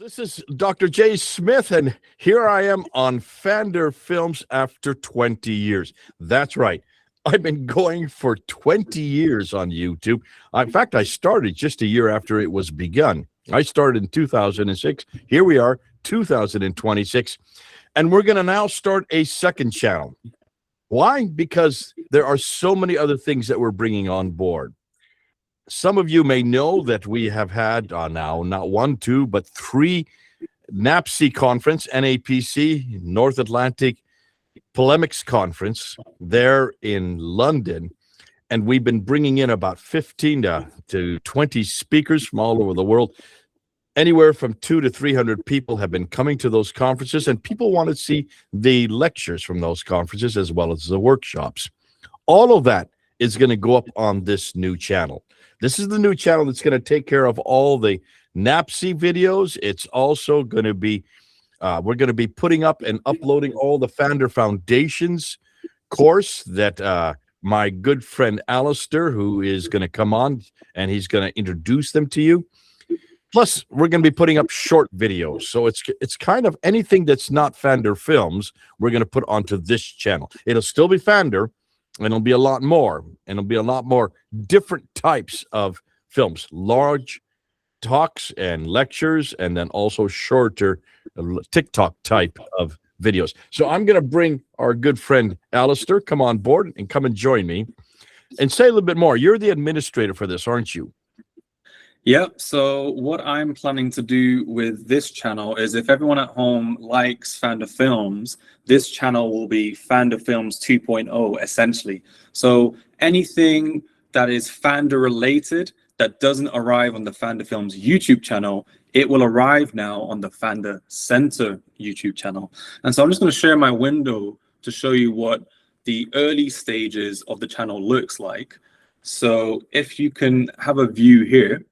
This is Dr. J. Smith, and here I am on Pfander Films after 20 years. That's right. I've been going for 20 years on YouTube. In fact, I started just a year after it was begun. I started in 2006. Here we are, 2026. And we're going to now start a second channel. Why? Because there are so many other things that we're bringing on board. Some of you may know that we have had now not one, two, but three NAPC Conference, NAPC, North Atlantic PMICS Conference there in London. And we've been bringing in about 15 to 20 speakers from all over the world. Anywhere from 200 to 300 people have been coming to those conferences, and people want to see the lectures from those conferences as well as the workshops. All of that is going to go up on this new channel. This is the new channel that's going to take care of all the NAPC videos. It's also going to be, we're going to be putting up and uploading all the Pfander Foundations course that my good friend Alistair, who is going to come on, and he's going to introduce them to you. Plus, we're going to be putting up short videos. So it's kind of anything that's not Pfander Films, we're going to put onto this channel. It'll still be Pfander, and it'll be a lot more. And it'll be a lot more different types of films, large talks and lectures, and then also shorter TikTok type of videos. So I'm going to bring our good friend Alistair come on board and come and join me and say a little bit more. You're the administrator for this, aren't you? Yep. So what I'm planning to do with this channel is, if everyone at home likes Pfander Films, this channel will be Pfander Films 2.0 essentially. So anything that is Pfander related that doesn't arrive on the Pfander Films YouTube channel, it will arrive now on the Pfander Center YouTube channel. And so I'm just going to share my window to show you what the early stages of the channel looks like. So if you can have a view here.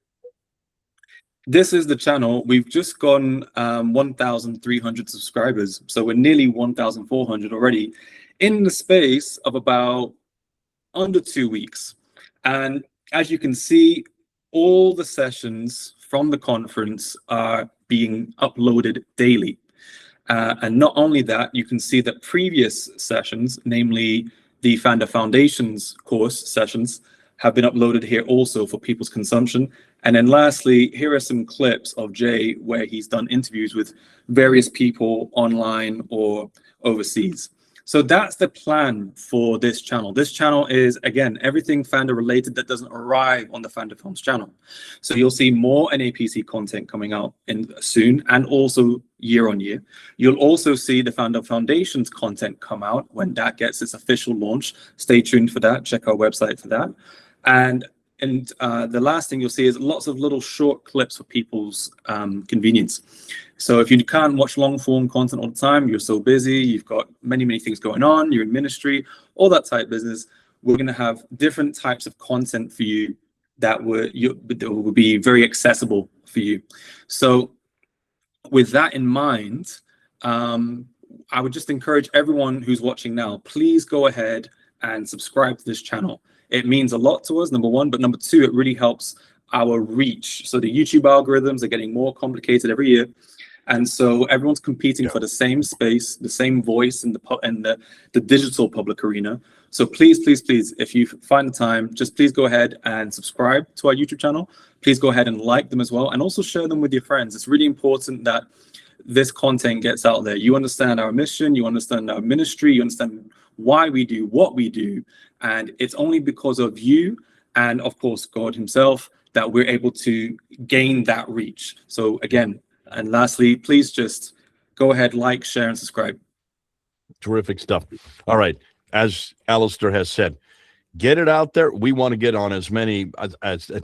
This is the channel. We've just gone 1,300 subscribers. So we're nearly 1,400 already in the space of about under 2 weeks. And as you can see, all the sessions from the conference are being uploaded daily. And not only that, you can see that previous sessions, namely the Pfander Foundations Course sessions, have been uploaded here also for people's consumption. And then lastly, here are some clips of Jay where he's done interviews with various people online or overseas. So that's the plan for this channel. This channel is, again, everything Pfander related that doesn't arrive on the Pfander Films channel. So you'll see more NAPC content coming out soon, and also year on year. You'll also see the Pfander Foundations content come out when that gets its official launch. Stay tuned for that. Check our website for that. And the last thing you'll see is lots of little short clips for people's convenience. So if you can't watch long form content all the time, you're so busy, you've got many things going on, you're in ministry, all that type of business, we're going to have different types of content for you that will be very accessible for you. So with that in mind, I would just encourage everyone who's watching now, please go ahead and subscribe to this channel. It means a lot to us, number one, but number two, it really helps our reach. So the YouTube algorithms are getting more complicated every year. And so everyone's competing for the same space, the same voice in the digital public arena. So please, if you find the time, just please go ahead and subscribe to our YouTube channel. Please go ahead and like them as well, and also share them with your friends. It's really important that this content gets out there. You understand our mission, you understand our ministry, you understand why we do what we do. And it's only because of you and, of course, God himself that we're able to gain that reach. So again, and lastly, please just go ahead, like, share, and subscribe. Terrific stuff. All right. As Alistair has said, get it out there. We want to get on as many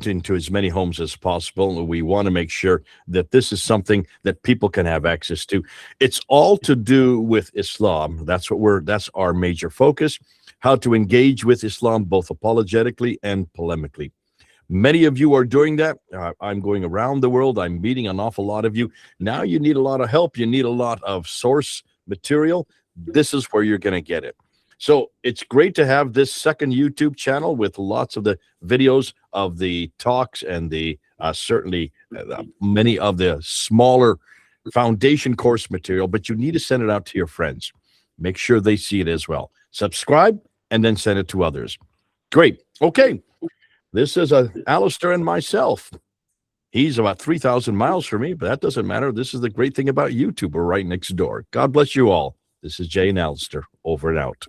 into as many homes as possible. We want to make sure that this is something that people can have access to. It's all to do with Islam. That's our major focus. How to engage with Islam, both apologetically and polemically. Many of you are doing that. I'm going around the world. I'm meeting an awful lot of you. Now you need a lot of help. You need a lot of source material. This is where you're going to get it. So it's great to have this second YouTube channel with lots of the videos of the talks and the certainly many of the smaller foundation course material, but you need to send it out to your friends. Make sure they see it as well. Subscribe and then send it to others. Great. Okay. This is Alistair and myself. He's about 3,000 miles from me, but that doesn't matter. This is the great thing about YouTube. We're right next door. God bless you all. This is Jay and Alistair. Over and out.